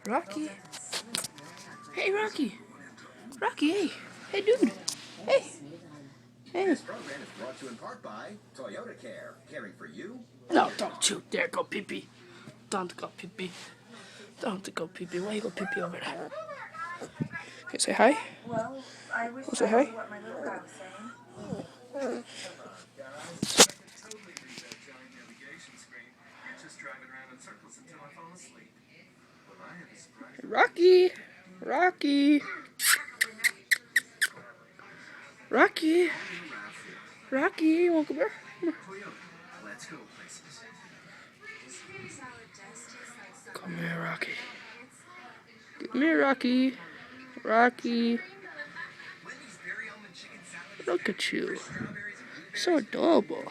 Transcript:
Rocky. Hey, Rocky. Rocky, hey. Hey, dude. Hey. Hey. This program is brought to you in part by Toyota Care, caring for you. No, don't you dare go pee-pee. Don't go pee-pee. Don't go pee-pee. Why you go pee-pee over there? Okay, say hi. Well, I wish Say I hi. knew what my little guy was saying. Rocky. Rocky. Rocky. Rocky, you want to come here? Let's go places. Come here, Rocky. Come here, Rocky. Rocky. Look at you. So adorable.